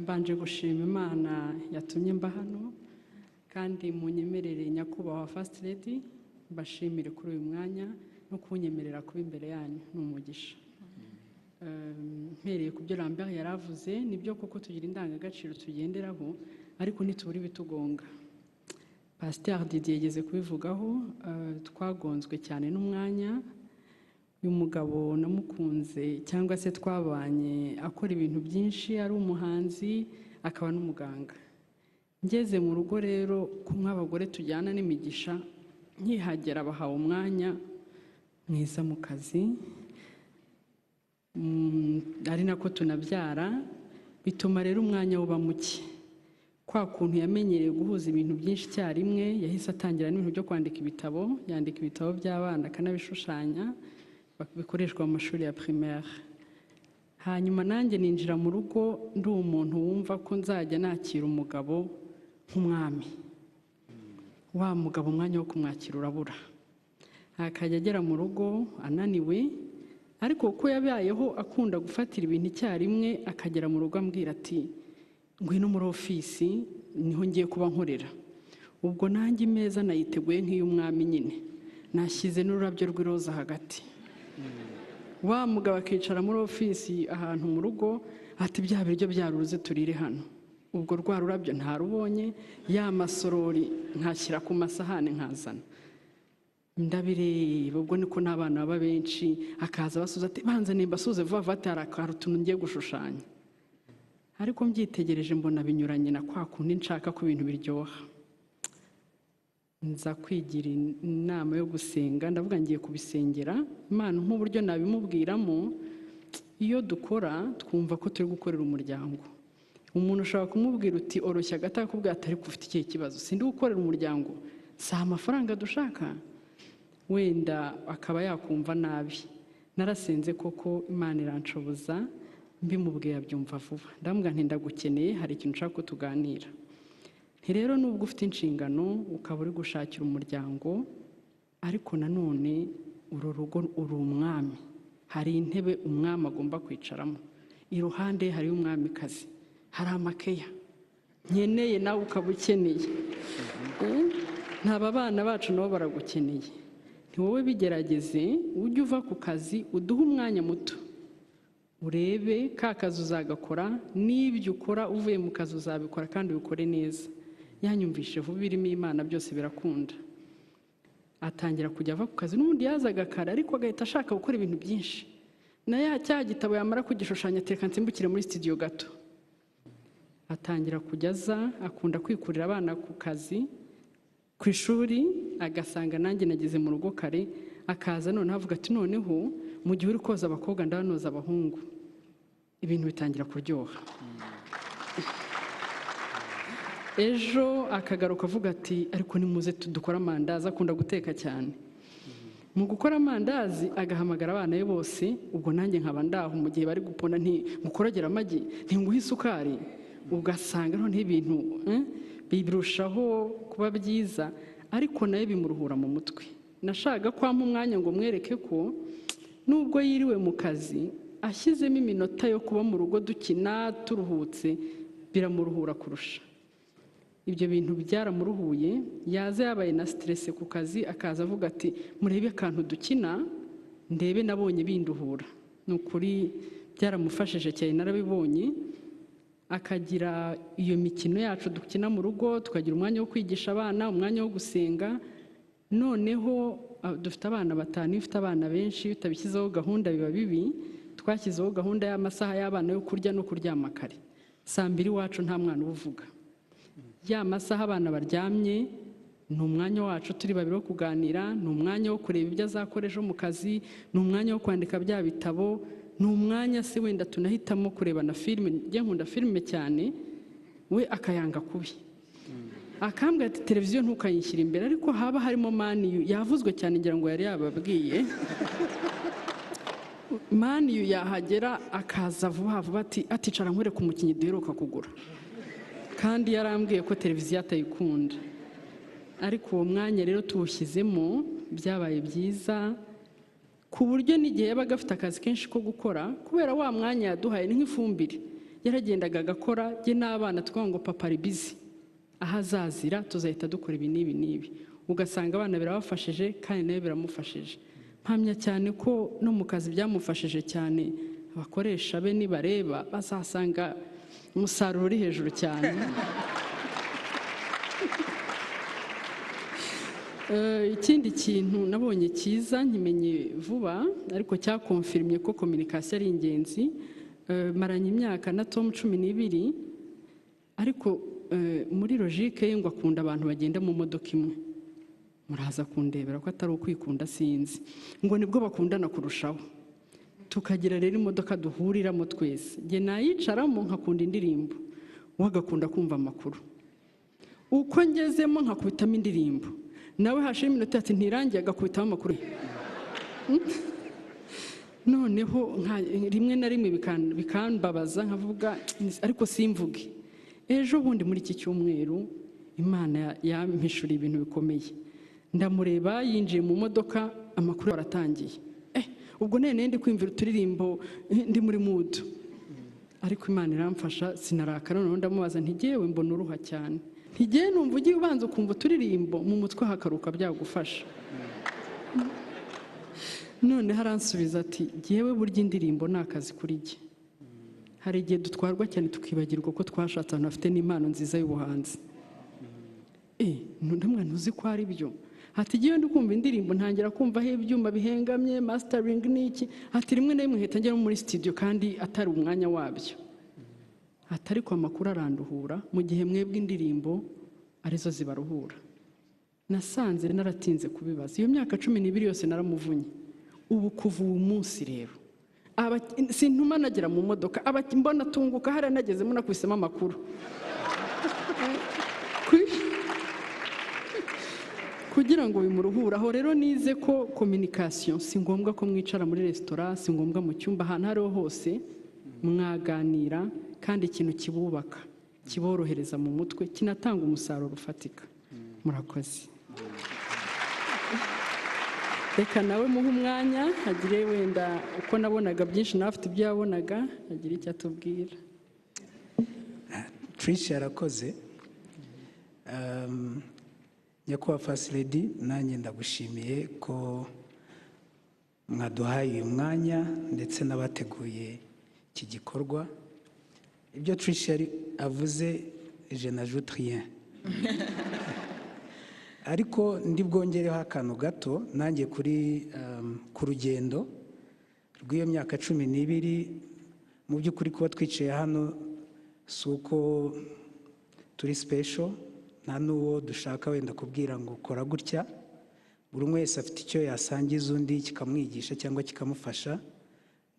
mbanje gushima Imana yatumye mba hano kandi munyemerere nyakubahwa First Lady mbashimire kuri uyu mwanya no kunyemerera kuba imbere yanyu n'umugisha. Mpereye ku byo Lambert yaravuze nibyo koko tugira indangagaciro tugenderaho ariko ntituburi bitugonga. Pasteur Didier yageze kubivugaho, twagonzwe cyane n'umwanya y'umugabo namukunze cyangwa se twabanye akora ibintu byinshi, ari umuhanzi akaba n'umuganga. Ngeze mu rugo rero kumwe abagore tujyana n'imigisha nkihagera bahawe umwanya mwiza mu kazi, ari nako tunabyara, bituma rero umwanya uba muke. Kwa kuntu yamenyereye guhuza ibintu byinshi cyarimwe, yahise atangira n'ibintu byo kwandika ibitabo, yandika ibitabo by'abana akanabishushanya bikoreshwa mu mashuri ya primaire. Hanyuma nanjye ninjira mu rugo ndi umuntu wumva ko nzajya nakira umugabo nk'umwami. Wa mugabo umwanya wo kumwakira urabura, akajya agera mu rugo ananiwe, ariko uko yabayeho akunda gufatira ibintu icyarimwe, akagera mu rugo ambwira ati ngwino muri ofisi niho ngiye kuba nkorera. Ubwo nanjye imeza nayiteguye nk'iy'umwami nyine, nashyize n'ururabyo rw'iroza hagati. Wa mugabo akicara muri ofisi ahantu mu rugo ati bya biryo byaruze turire hano. Ubwo rwa rurabyo ntarubonye, ya masorori nkashyira ku masahane nkazana. Ndabireba ubwo niko n'abana baba benshi, akaza basuza ati banza nimba suze vuba vuba atari utuntu ngiye gushushanya. Ariko mbyitegereje mbona binyuranye na kwa kundi nshaka ko ibintu biryoha. Nza kwigira inama yo gusenga, ndavuga ngiye kubisengera Imana nk'uburyo nabimubwiramo. Iyo dukora twumva ko turi gukorera umuryango. Umuntu ushobora kumubwira uti oroshya agata akubwira atari ufite ikihe kibazo, sindi gukorera umuryango, si amafaranga dushaka, wenda akaba yakumva nabi. Narasenze koko Imana iranshoboza, mbimubwiye abyumva vuba. Ndambwira nti ndagukeneye, hari ikintu nshaka ko tuganira. Rero nubwo ufite inshingano ukaba uri gushakira umuryango, ariko nanone uru rugo uri umwami. Hari intebe umwami agomba kwicaramo, iruhande hari umwamikazi, hari amakeya nkeneye nawe ukaba ukeneye. Ntaba bana bacu nabo baragukeneye. Ntiwowe bigerageze ujye uva ku kazi uduhe umwanya muto, urebe ka kazi uzagakora, n'ibyo ukora uvuye mu kazi uzabikora kandi ubikore neza. Yanyumvishe vuba irimo Imana byose birakunda. Atangira kujya ava ku kazi, n'ubundi yazaga kare ariko agahita ashaka gukora ibintu byinshi. Na cya gitabo yamara kugishushanya ateka nsimbukire muri studio gato. Atangira kujyaza, akunda kwikurira abana ku kazi, ku ishuri, agasanga nanjye nageze mu rugo kare, akaza noneho avuga ati noneho mu gihe uri koza abakobwa ndabanoza abahungu. Ibintu bitangira kuryoha. Ejo akagaruka avuga ati ariko nimuze dukora amandazi, akunda guteka cyane. Mu gukora amandazi agahamagara abana be bose, ubwo nanjye nkaba ndaho mu gihe bari gupona nti mukorogera amagi, ntinguhe isukari. Ugasanga none ibintu birushaho kuba byiza, ariko nayo bimuruhura mu mutwe. Nashaka kwampa umwanya ngo mwereke ko nubwo yiriwe mu kazi, ashyizemo iminota yo kuba mu rugo dukina turuhutse, biramuruhura kurusha. Ibyo bintu byaramuruhuye, yaza yabaye na stress ku kazi, akaza avuga ati murebe akantu dukina ndebe nabonye binduhura. Nukuri byaramufashije cyane, narabibonye. Akagira iyo mikino yacu dukina mu rugo, tukagira umwanya wo kwigisha abana, umwanya wo gusenga. Noneho dufite abana 5, ufite abana benshi, utabishyizeho gahunda biba bibi. Twashyizeho gahunda y'amasaha y'abana yo kurya no kuryama kare. Saa 2 wacu nta mwana uvuga. Ya masaha abana baryamye ni umwanya wacu turi babiri wo kuganira, ni umwanya wo kureba ibyo azakora ejo mu kazi, ni umwanya wo kwandika bya bitabo, ni umwanya se wenda tunahitamo kureba na filime. Njye nkunda filime cyane, we akayanga kubi. Akambwira ati televiziyo ntukayishyira imbere, ariko haba harimo Mani yavuzwe cyane ngira ngo yari yababwiye. Mani yahagera akaza vuba vuba ati cara nkwereke umukinnyi duheruka kugura. Kandi yarambwiye ko televiziyo atayikunda. Ariko uwo mwanya rero tuwushyizemo byabaye byiza, ku buryo n'igihe yabaga afite akazi kenshi ko gukora, kubera wa mwanya yaduhaye ni nk'ifumbire. yaragendaga agakora jye n'abana twavuga ngo papa ari busy, aho azazira tuzahita dukora ibi n'ibi n'ibi, ugasanga abana birabafashije kandi nawe biramufashije. Mpamya cyane ko no mu kazi byamufashije cyane, abakoresha be nibareba bazasanga umusaruro uri hejuru cyane. Ikindi kintu nabonye cyiza nkimenye vuba ariko cyakonfirmye ko communication ari ingenzi. Maranye imyaka na Tom 12 ariko muri logique ye ngo akunda abantu bagenda mu modoka imwe. Muraza kundebera ko atari ukwikunda sinzi, ngo nibwo bakundana kurushaho. Tukagira rero imodoka duhuriramo twese, nge nayicaramo nkakunda indirimbo, wagakunda kumva amakuru. Uko ngezemo nkakubitamo indirimbo, nawe hashira iminota ati ntirangiye agakubitamo amakuru. Noneho rimwe na rimwe bikambabaza nkavuga ariko simvuge. Ejo bundi muri iki cyumweru Imana yampishuriye ibintu bikomeye. Ndamureba yinjiye mu modoka, amakuru aratangiye. Ubwo nene ndi kwimvira uturirimbo ndi muri mood. Ariko Imana iramfasha sinarakara, none ndamubaza nti jewe mbona uruha cyane. Ntigiye numva ugiye ubanza ukumva uturirimbo mu mutwe hakaruka byagufasha. None haransubiza ati jewe burya indirimbo nakazi kuri jye. Hari igihe dutwarwa cyane tukibagirwa ko twashatse abantu bafite n'impano nziza y'ubuhanzi. Ndamwe ntuzi ko ari byo. Ati giye ndi kumva indirimbo ntangira kumva aho ibyuma bihengamye, mastering n'iki. Ati rimwe na rimwe hita njya muri studio kandi atari umwanya wabyo. Atari ko amakuru aranduhura mu gihe mwebwe indirimbo arizo zibaruhura. Nasanze naratinze kubibaza. Iyo myaka 12 yose naramuvunye. Ubu kuva uwo munsi rero sintuma nagera mu modoka, mbona tunguka hari nagezemo nakwisema amakuru. Kugira ngo bimuruhura. Aho rero nize ko communication si ngombwa ko mwicara muri restaurant, si ngombwa mu cyumba, ahantu hariho hose mwaganira kandi ikintu kibubaka, kiborohereza mu mutwe, kinatanga umusaruro ufatika. Murakoze. Reka nawe muhe umwanya agire wenda uko nabonaga byinshi nawe afite ibyo yabonaga agira icyo atubwira. Tricia arakoze. Nyakubahwa First Lady, nanjye ndagushimiye ko mwaduhaye uyu mwanya ndetse n'abateguye iki gikorwa. Ibyo Tricia avuze je n'ajoute rien. Ariko ndi bwongereho akantu gato nanjye kuri ku rugendo rw'iyo myaka 12. Mu by'ukuri kuba twicaye hano suko turi special, nta n'uwo dushaka wenda kubwira ngo kora gutya. Buri wese afite icyo yasangiza undi kikamwigisha cyangwa kikamufasha.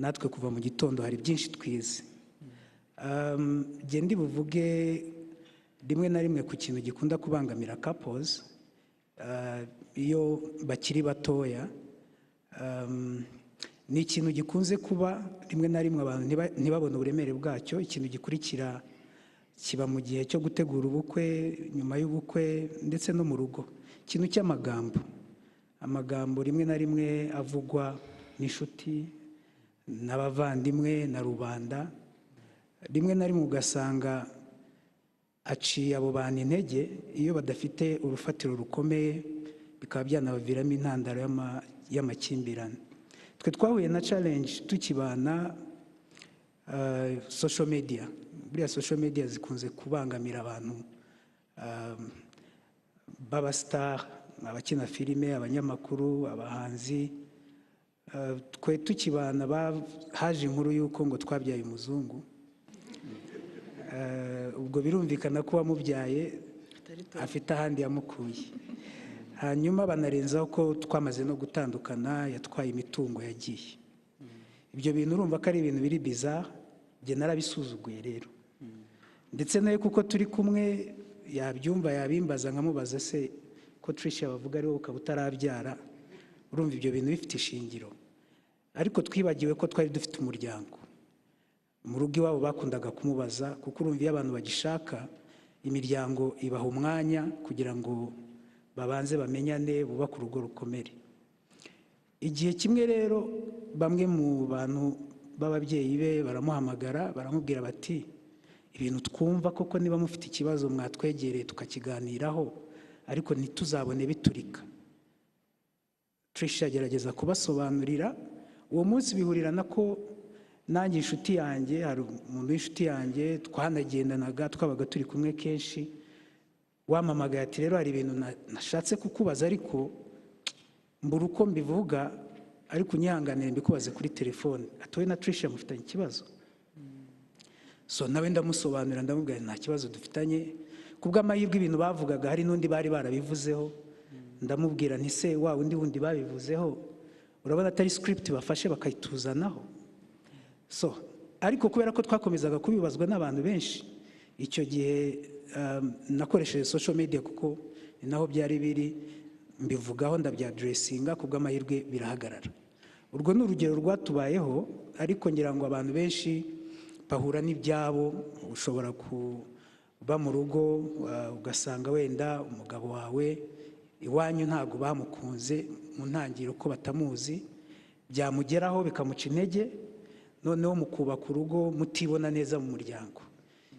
Natwe kuva mu gitondo hari byinshi twize. Ndi buvuge rimwe na rimwe ku kintu gikunda kubangamira couples iyo bakiri batoya. Ni ikintu gikunze kuba rimwe na rimwe abantu ntibabone uburemere bwacyo. Ikintu gikurikira kiba mu gihe cyo gutegura ubukwe, nyuma y'ubukwe ndetse no mu rugo. Ikintu cy'amagambo. Amagambo rimwe na rimwe avugwa n'inshuti n'abavandimwe na rubanda. Rimwe na rimwe ugasanga aciye abo bantu intege iyo badafite urufatiro rukomeye, bikaba byanabaviramo intandaro y'amakimbirane. Twe twahuye na challenge tukibana social media. Buriya social media zikunze kubangamira abantu baba star, abakina filime, abanyamakuru, abahanzi. Twe tukibana haje inkuru yuko ngo twabyaye umuzungu. Ubwo birumvikana ko wamubyaye afite ahandi yamukuye. Hanyuma banarenzaho ko twamaze no gutandukana, yatwaye imitungo yagiye. Ibyo bintu urumva ko ari ibintu biri bizarre, nge narabisuzuguye rero. Ndetse nayo kuko turi kumwe yabyumva yabimbaza nkamubaza se ko Tricia bavuga ari wowe ukaba utarabyara, urumva ibyo bintu bifite ishingiro. Ariko twibagiwe ko twari dufite umuryango. Mu rugo iwabo bakundaga kumubaza kuko urumva iyo abantu bagishaka imiryango ibaha umwanya kugira ngo babanze bamenyane, bubake urugo rukomere. Igihe kimwe rero bamwe mu bantu b'ababyeyi be baramuhamagara baramubwira bati ibintu twumva koko niba mufite ikibazo mwatwegereye tukakiganiraho ariko ntituzabone biturika. Tricia agerageza kubasobanurira. Uwo munsi bihurirana ko nanjye inshuti yanjye, hari umuntu w'inshuti yanjye twanagendanaga twabaga turi kumwe kenshi, wamamagaye ati rero hari ibintu nashatse kukubaza ariko mbura uko mbivuga, ariko unyihanganire mbikubaze kuri telefone. Atowe na Tricia mufitanye ikibazo? So nawe ndamusobanurira ndamubwira nta kibazo dufitanye, kubw'amahirwe ibintu bavugaga hari n'undi bari barabivuzeho. Ndamubwira nti se wa undi wundi babivuzeho urabona atari script bafashe bakayituzanaho? So ariko kubera ko twakomezaga kubibazwa n'abantu benshi, icyo gihe nakoresheje social media kuko naho byari biri, mbivugaho ndabyadressinga, kubw'amahirwe birahagarara. Urwo ni urugero rwatubayeho, ariko ngira ngo abantu benshi bahura n'ibyabo. Ushobora kuba mu rugo ugasanga wenda umugabo wawe iwanyu ntago bamukunze mu ntangiriro ko batamuzi, byamugeraho bikamuca intege, noneho mukubaka urugo mutibona neza mu muryango,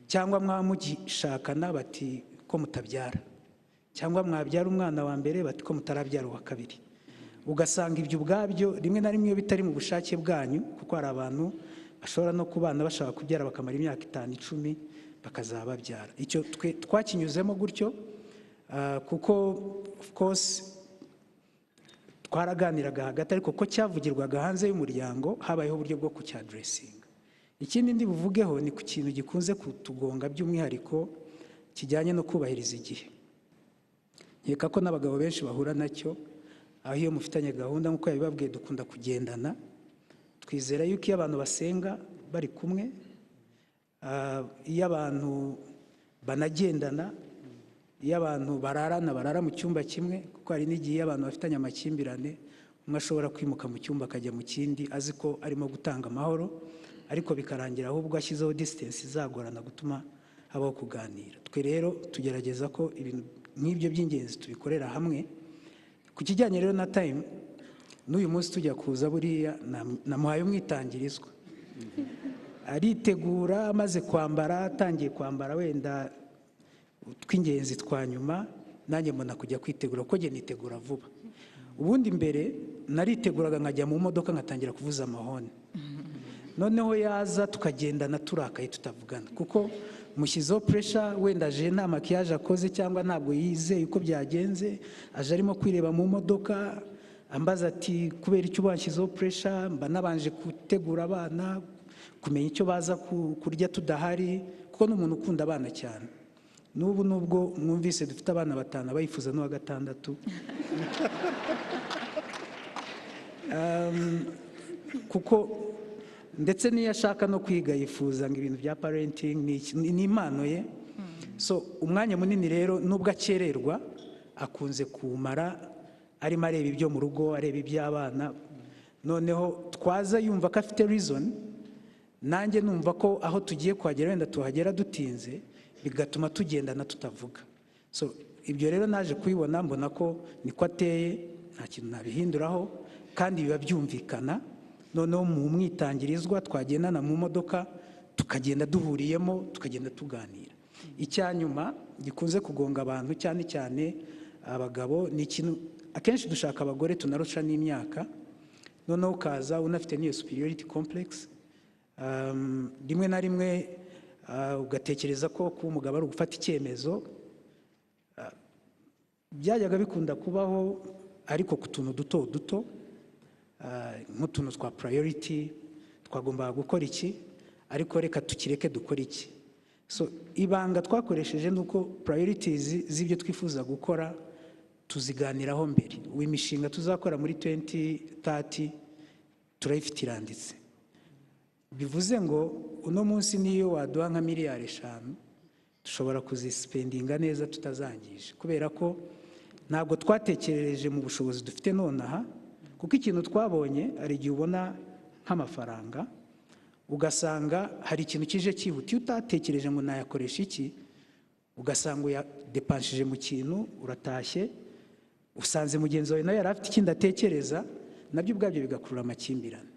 cyangwa mwamugishakana bati ko mutabyara, cyangwa mwabyara umwana wa mbere bati ko mutarabyara uwa kabiri. Ugasanga ibyo ubwabyo rimwe na rimwe bitari mu bushake bwanyu, kuko hari abantu bashobora no kubana bashaka kubyara bakamara imyaka 5, 10 bakazababyara. Icyo twakinyuzemo gutyo, kuko of course twaraganiraga hagati, ariko ko cyavugirwaga hanze y'umuryango habayeho uburyo bwo kucyadressinga. Ikindi ndi buvugeho ni ku kintu gikunze kutugonga by'umwihariko kijyanye no kubahiriza igihe. Nkeka ko n'abagabo benshi bahura nacyo, aho iyo mufitanye gahunda nk'uko yabibabwiye dukunda kugendana, twizera yuko iyo abantu basenga bari kumwe, iyo abantu banagendana, iyo abantu barara mu cyumba kimwe, kuko hari n'igihe iyo abantu bafitanye amakimbirane umwe ashobora kwimuka mu cyumba akajya mu kindi azi ko arimo gutanga amahoro, ariko bikarangira ahubwo ashyizeho distance izagorana gutuma habaho kuganira. Twe rero tugerageza ko ibintu nk'ibyo by'ingenzi tubikorera hamwe. Ku kijyanye rero na time, n'uyu munsi tujya kuza buriya namuhaye umwitangirizwa, aritegura, amaze kwambara, atangiye kwambara wenda tw'ingenzi twa nyuma, nanjye mbona kujya kwitegura kuko njye nitegura vuba. Ubundi mbere nariteguraga nkajya mu modoka ngatangira kuvuza amahoni, noneho yaza tukagendana turakaye tutavugana, kuko mushyizeho pressure, wenda aje nta makiyaje akoze cyangwa ntabwo yizeye uko byagenze, aje arimo kwireba mu modoka ambaza ati kubera icyo banshyizeho pressure, mba nabanje gutegura abana kumenya icyo baza kurya tudahari, kuko n'umuntu ukunda abana cyane. N'ubu nubwo mwumvise dufite abana 5 bayifuza n'uwa 6 kuko ndetse niyo ashaka no kwiga yifuza ngo ibintu bya parenting ni impano ye. So umwanya munini rero nubwo akererwa akunze kumara arimo areba ibyo mu rugo, areba iby'abana, noneho twaza yumva ko afite reason, nanjye numva ko aho tugiye kuhagera wenda tuhagera dutinze, bigatuma tugendana tutavuga. So ibyo rero naje kubibona, mbona ko niko ateye, nta kintu nabihinduraho, kandi biba byumvikana. Noneho mu mwitangirizwa twagendana mu modoka tukagenda duhuriyemo tukagenda tuganira. Icyanyuma gikunze kugonga abantu cyane cyane abagabo ni ikintu akenshi dushaka abagore tunarusha n'imyaka, noneho kaza unafite niyo superiority complex. Rimwe na rimwe ugatekereza ko kuba umugabo ari ugufata icyemezo. Byajyaga bikunda kubaho, ariko ku tuntu duto duto, nk'utuntu twa priority, twagombaga gukora iki ariko reka tukireke dukora iki. So ibanga twakoresheje nuko priorities z'ibyo twifuza gukora tuziganiraho mbere. Imishinga tuzakora muri 2030 turayifite iranditse, bivuze ngo uno munsi niyo waduha nka miliyari 5 dushobora kuzispendinga neza tutazangije, kubera ko ntabwo twatekerereje mu bushobozi dufite nonaha. Kuko ikintu twabonye ari igihe ubona nk'amafaranga ugasanga hari ikintu kije cyihuta, utatekereje ngo nayakoresha iki, ugasanga uyadepanshije mu kintu, uratashye usanze mugenzi wawe nawe yari afite ikindi atekereza, nabyo ubwabyo bigakurura amakimbirane.